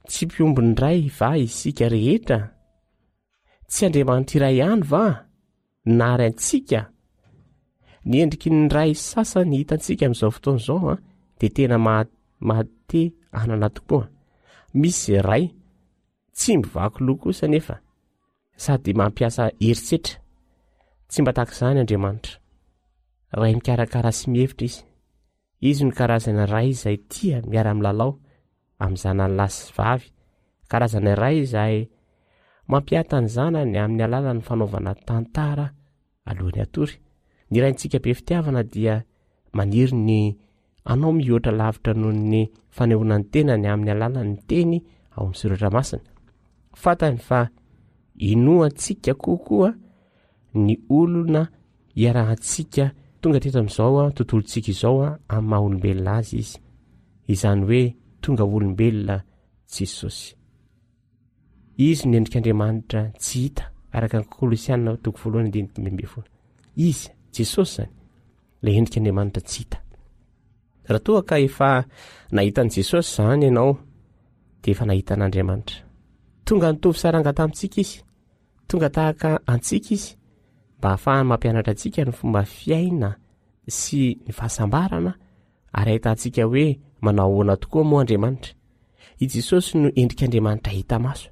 tsy mpiombony ray va isika rehetra? Tsy Andriamanitra iray ihany va nahary antsika? Ny endriky ny ray sasany hitantsika amin'izao fotoana izao dia tena mahate anana tokoa. Misy ray tsy mivaky loha kosa nefa sady mampiasa herisetra. Tsy mba tahaka izany Andriamanitra. Ray mikarakara sy mihevitra izy. Izy no karazana ray izay tia miara-milalao amin'ny zanany lahy sy vavy. Karazana ray izay mampiata ny zanany amin'ny alalan'ny fanaovana tantara alohan'ny atory. Ny raintsika be fitiavana dia maniry ny anao mihoatra lavitra noho ny fanehoana ny tenany amin'ny alalan'ny teny ao amin'ny soratra masina. Fantany fa inoantsika kokoa ny olona iarahantsika tonga teto amin'izao tontolontsika izao amin'ny maha olombelona azy izy. Izany hoe tonga olombelona Jesosy. Izy ny endrik'Andriamanitra tsy hita araka ny Kolosianina toko 1:12. Izy Jesosy zany le endrika Andriamanitra tsy hita. Raha toa ka efa nahitan'i Jesosy zany ianao dia efa nahitan'Andriamanitra. Tonga nitovy saranga tamintsika izy, tonga tahaka antsika izy mba hahafahany mampianatra antsika ny fomba fiaina sy ny fahasambarana ary ahitantsika hoe manao ahoana tokoa moa Andriamanitra. I Jesosy no endrik'Andriamanitra hita maso.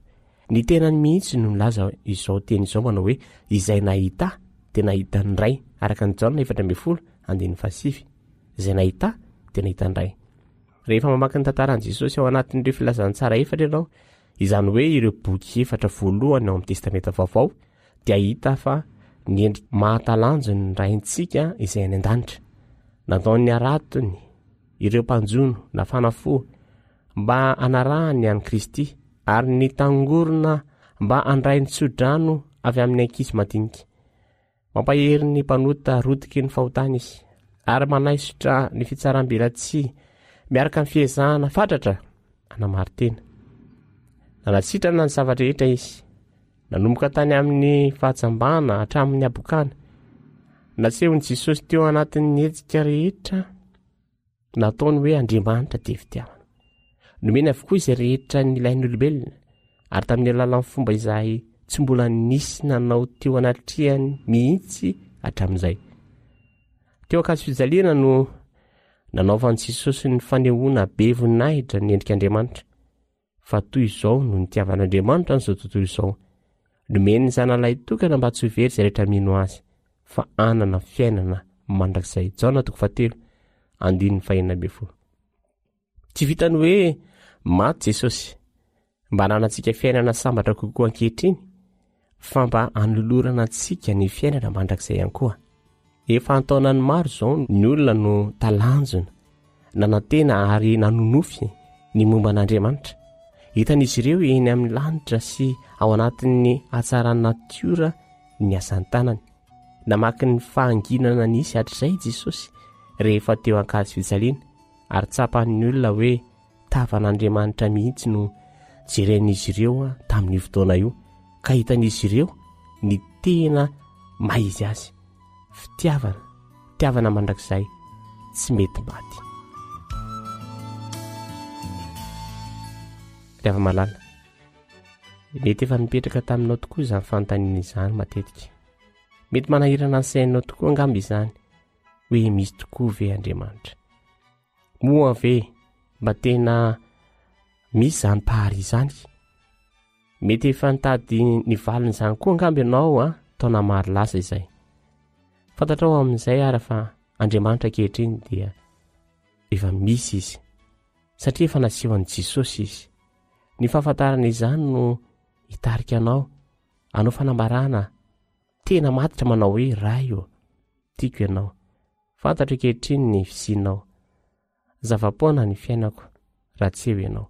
Ny tenany mihitsy no milaza izao teny izao manao hoe izay nahita dia nahita ny Ray, araka ny Jaona 4:15. Izay nahita dia nahita ny Ray. Rehefa mamaky ny tantaran'i Jesosy ao anatin'ireo filazantsara efatra ianao, izany hoe ireo boky efatra voalohany ao amin'ny Testamenta Vaovao, dia hita fa ny endrika mahatalanjo ny raintsika izay any an-danitra. Nataony aratony ireo mpanjono na fanafo mba anarahany any Kristy ary ny tangorona mba andray ny tsodrano avy amin'ny ankizy madinika. Mampahery ny mpanota rotiky ny fahotana izy ary manaisotra ny fitsaram-belatsy miaraka amin'ny fiezahana fatratra anamarintena. Nanasitrana ny zavatra rehetra izy, nanomboka tany amin'ny fahatsambana hatramin'ny abokana. Nasehony Jesosy teo anatin'ny hetsika rehetra nataony hoe Andriamanitra dia fitiavana. Nomeny avokoa izay rehetra ny ilain'ny olombelona ary tamin'ny alalan'ny fomba izay tsy mbola nisy nanao teo anatrehany mihitsy hatramin'izay. Teo ankazofijaliana no nanaovan'i Jesosy ny fanehoana be voninahitra ny endrik'Andriamanitra. Fa toy izao no nitiavan'Andriamanitra n'izao tontolo izao. Nomeny ny zanalay tokana mba tsy ho very izay rehetra mino azy, fa anana fiainana mandrakizay. Jaona 4:1-5. Tsy vitany hoe maty Jesosy mba nanantsika fiainana sambatra kokoa ankehitriny, fa mba anolorana antsika ny fiainana mandrakizay ihany koa. Efa antaonany maro izao ny olona no talanjona, nanantena ary nanonofy ny momba an'Andriamanitra. Hitan'izy ireo eny amin'ny lanitra sy ao anatin'ny hatsaran'ny natiora ny asan'ny tanany. Namaky ny fahanginana nisy hatr'izay Jesosy rehefa teo ankazofijaliana ary tsapan'ny olona hoe tavan'Andriamanitra mihitsy no jeren'izy ireo tamin'ny fotoana io, ka hitan'izy ireo ny tena maizy azy. Fitiavana mandrakizay tsy mety maty. Rehefa malala mety efa nipetraka taminao tokoa izany fanontaniana izany matetika. Mety manahirana ny sainao tokoa angamba izany hoe misy tokoa ve Andriamanitra? Moa ve mba tena misy izany pahary izany? Mety efa nitady ny valiny izany koa angamba ianao taona maro lasa izay. Fantatrao amin'izay ara fa Andriamanitra ankehitriny dia efa misy izy, satria efa nasehon'i Jesosy izy. Ny fahafantarana izany no hitarika anao fanambarana tena matitra manao hoe ray io tiako ianao. Fantatra ankehitriny ny fisinao. Zava-poana ny fiainako raha tsy eo ianao.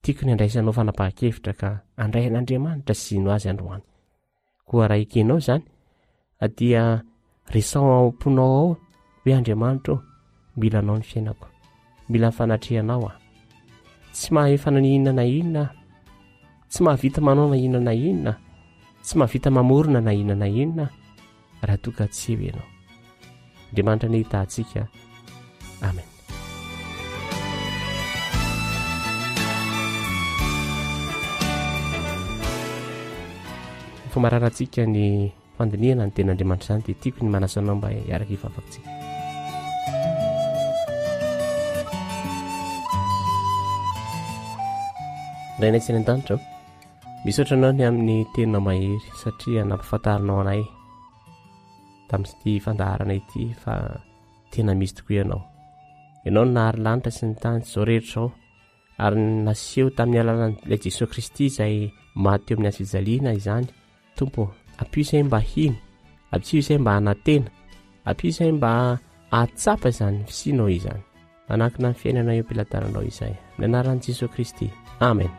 Tiako ny andraisanao fanapahan-kevitra ka andray an'Andriamanitra sino azy androany. Koa raha ekenao izany dia resao ao am-ponao ao hoe Andriamanitra mila anao ny fiainako, mila fanatrehanao tsy mahefa inona na inona, tsy mahavita manao na inona na inona, tsy mahavita mamorona na inona na inona raha toa ka tsy eo ianao. Andriamanitra ny hitantsika. Amen. Fomararantsika ny fandiniana ny ten'Andriamanitra izany dia tiako ny manasanao mba hiaraka hifafantsika. Rainay tsy an-danitra misaotra anao ny amin'ny tenina mahery satria nampafantarinao anay tamin'ity fandaharana ity fa tena misy tokoa ianao no nahary lanitra sy ny tany izao rehetra izao ary naseho tamin'ny alalan'ilay Jesosy Kristy izay maty eo amin'ny hazofijaliana izany. Tompo, ampio izay mba hino, ampio izay mba hanantena, ampio izay mba ahatsapa izany fisinao izany. Manakina ny fiainana eo am-pilatananao izay amin'ny anaran'i Jesosy Kristy. Amen.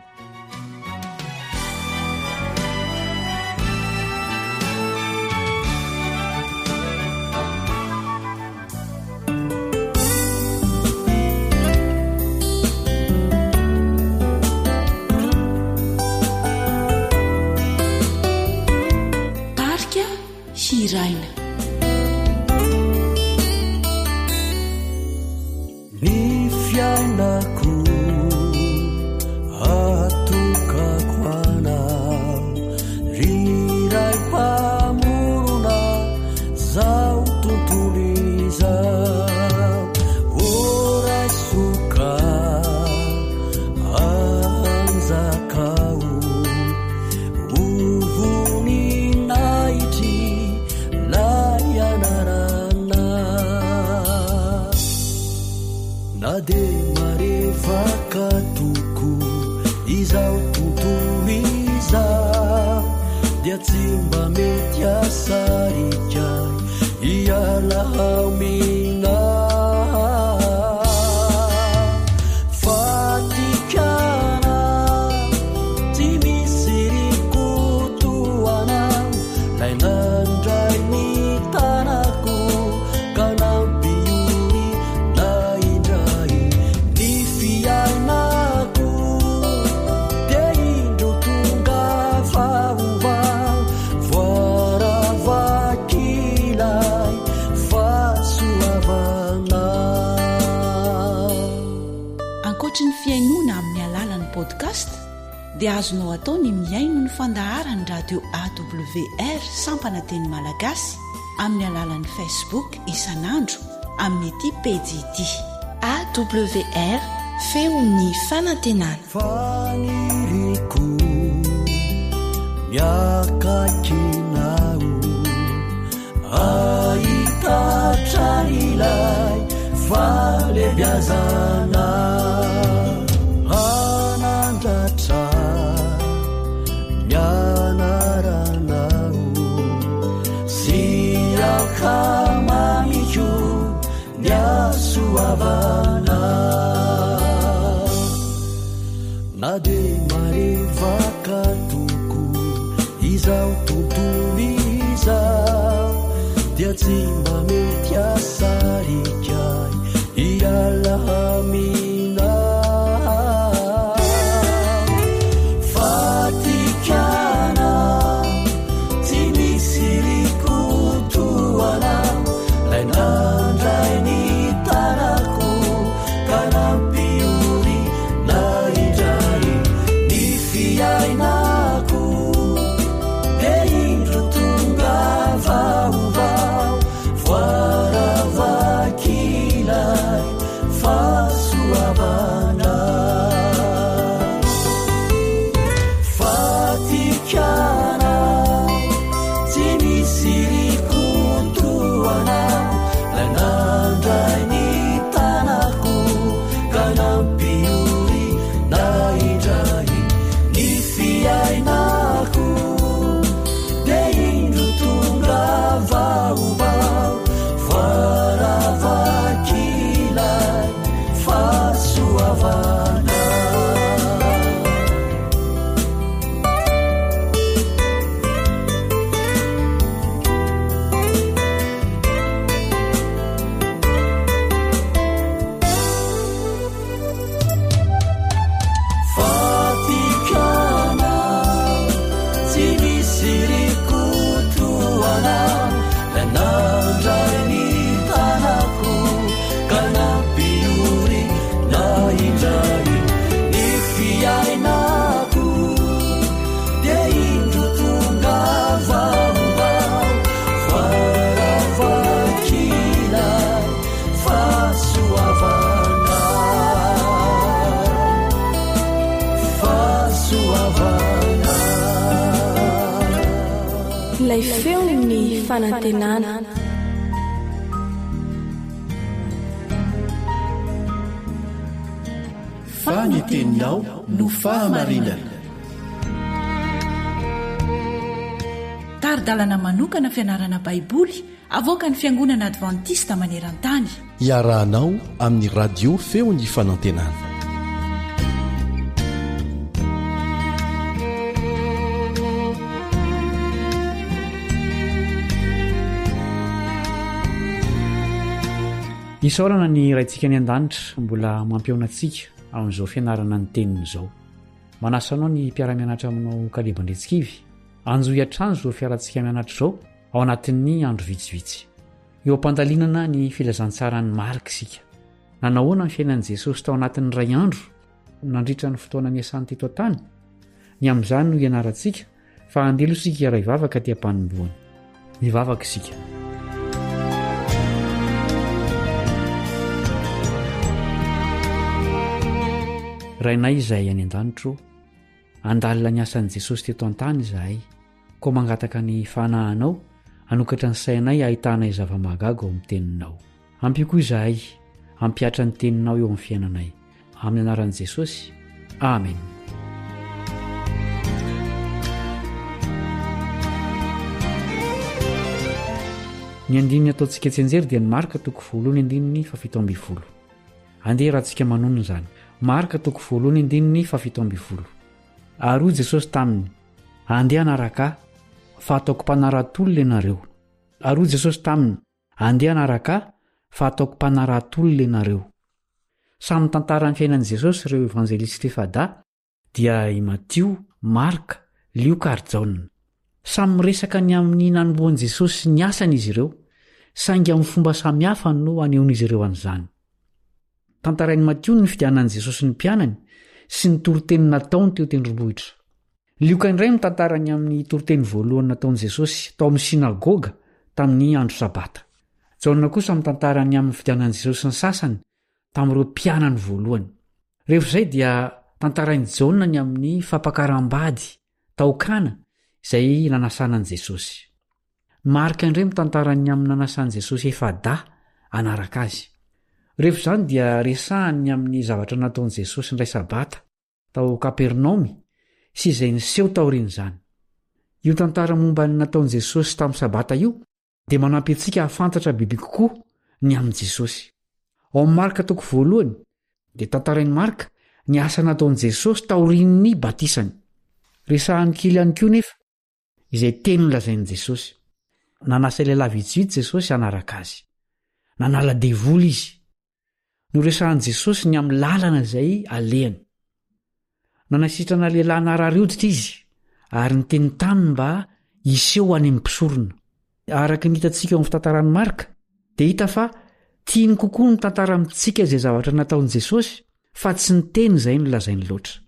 metiasarikai ialah mina fatikana tsy misy rikutuana lai nandray ny tanako ka nampiori naindray ny fiainako dia indro tonga vaovao voaravakilay fahasoavana. Ankoatry ny fiainoana amin'ny alalan'ny podcast dia azonao atao ny miaino ny fandaharany radio AWR sampana teny malagasy amin'ny alalan'ny Facebook isanandro amin'ny ity pejy AWR feon'ny fanantenana. Faniriko miakakinao ahitatrailay falebiazana anandratra mianaranao sy akamamiko niasoavana na de marevaka toko izao tontolo izao dia tsy mba mety asarikay ialahamina fatikana tsy misy rikutuana lai nandray ny tanako ka nampiori naindray ny fiainako dia indro tonga vaovao voaravakilay fahasoavana fatikana tsy misy rikutuana lai nandray ny tanako ka nampiori naindray ny fiainako dia indro tonga vaovao voaravakilay fahasoavana. Fatikana tsy misy rikutuana lai nandray ny tanako ka nampiori naindray ny fiainako dia indro tonga vaovao voaravakilay fahasoavana fahasoavana. Ilay feon'ny fanantenana. Faniteninao no fahamarinana. Taridalana manokana fianarana baiboly avoaka ny fiangonana advantista maneran-tany. Iarahanao amin'ny radio feon'ny fanantenana. isaorana ny raintsika ny an-danitra mbola mampiaonantsika amin'izao fianarana ny teniny izao. Manasanao ny mpiara-mianatra aminao kalebandretsikivy anjo hiatrano izao fiarantsika mianatra izao ao anatin'ny andro vitsivitsy. Eo am-pandalinana ny filazantsarany marika isika. Nanahoana ny fiainan'i Jesosy tao anatin'ny ray andro nandritra ny fotoana niasany teto an-tany. Ny amin'izany no ianarantsika fa andelo isika iara ivavaka aty am-panomboany. Mivavaka isika. Rainay izahay any an-danitro, andalina ny asan'i Jesosy teto an-tany izahay, koa mangataka ny fanahanao hanokatra ny sainay ahitanay zava-mahagaga ao amin'ny teninao. Ampy koa izahay hampiatra ny teninao eo amin'ny fiainanay. Amin'ny anaran'i Jesosy, amen. ny andininy ataontsika tsenjery dia ny marika toko voalohany andininy fafito ambivolo andeha raha ntsika manonona izany marika toko voalohany andininy fafito ambivolo ary hoy Jesosy taminy andeha anaraka fa ataoko mpanarahatolona ianareo ary hoy Jesosy taminy andeha anaraka fa ataoko mpanarahatolona ianareo. Samy tantarany fiainan'i Jesosy ireo evanjelisty fada dia i Matio, Marka, Lioka ary Jaona. Samy miresaka ny amin'ny nanomboan'i Jesosy ny asany izy ireo, saingy amin'ny fomba samihafa no anehoan'izy ireo an'izany. Tantarain'i Matio ny fidianan'i Jesosy ny mpianany sy ny toroteny nataony teo tendrombohitra. Lioka indray mitantara ny amin'ny toroteny voalohany nataon'i Jesosy tao amin'ny sinagoga tamin'ny andro sabata. Jaona kosa mitantara ny amin'ny fidianan'i Jesosy ny sasany tamin'ireo mpianany voalohany. Rehefa izay dia tantarain'i Jaona ny amin'ny fampakaram-bady tao Kana izay nanasanan'i Jesosy. Marika indray mitantara ny amin'ny nanasan'i Jesosy efa dà anaraka azy. Rehefa izany dia resahany ny amin'ny zavatra nataon'i Jesosy indray sabata tao Kapernaomy sy izay niseho taorian'izany. Io tantara momba ny nataon'i Jesosy tamin'ny sabata io dia manampy antsika hafantatra biby kokoa ny amin'i Jesosy. Ao amin'ny marika toko voalohany dia tantarain'ny Marika ny asa nataon'i Jesosy taorian'ny batisany. Resahan'ny kely ihany koa nefa izay teny nolazain'i Jesosy. Nanasa lehilahy vitsivitsy Jesosy hanaraka azy. Nanala devoly izy. No resahan'i Jesosy ny amin'ny lalana izay alehany. Nanasitrana lehilahy nararioditra izy ary niteny taminy mba hiseho any amin'ny mpisorona. Araka ny hitantsika eo amin'ny fitantaran'ny Marika dia hita fa tiany kokoa ny tantara amintsika izay zavatra nataon'i Jesosy fa tsy ny teny izay nolazainy loatra.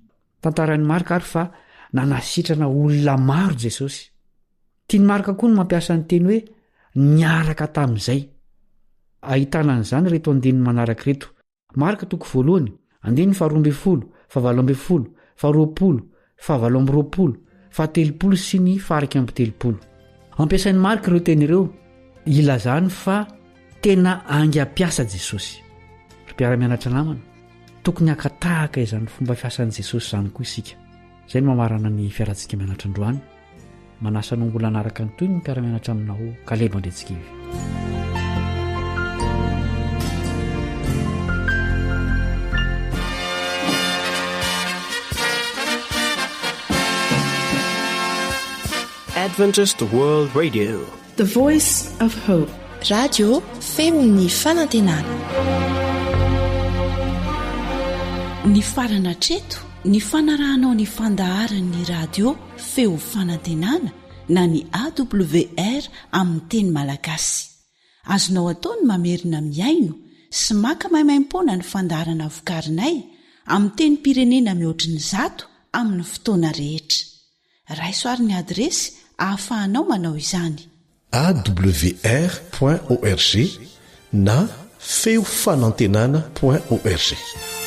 Tantaran'ny Marika ary fa nanasitrana olona maro Jesosy. Tiany Marika koa no mampiasa ny teny hoe niaraka tamin'izay. Ahitana an'izany reto andininy manaraka reto. Marika toko voalohany, andininy 12, 17, 20, 7, 30 sy ny 130. Ampiasain'ny Marika ireo teny ireo ilazany fa tena angam-piasa Jesosy. Mpiara-mianatra namana, tokony hakatahaka izany fomba fiasan'i Jesosy izany koa isika. Izay no mamarana ny fiarantsika mianatra androany. Manasa no mbola anaraka ny toy ny mpiara-mianatra aminao Kaleba Andretsikivy. Adventist World Radio, The Voice of Hope. Radio feon'ny fanantenana. Ny farana treto ny fanarahanao ny fandaharan'ny radio feo fanantenana na ny AWR amin'ny teny malagasy. Azonao ataony mamerina miaino sy maka maimaimpoana ny fandaharana vokarinay amin'ny teny pirenena mihoatriny 100 amin'ny fotoana rehetra. Raisoaryn'ny adresy ahafahanao manao izany. awr.org na feofanantenana.org.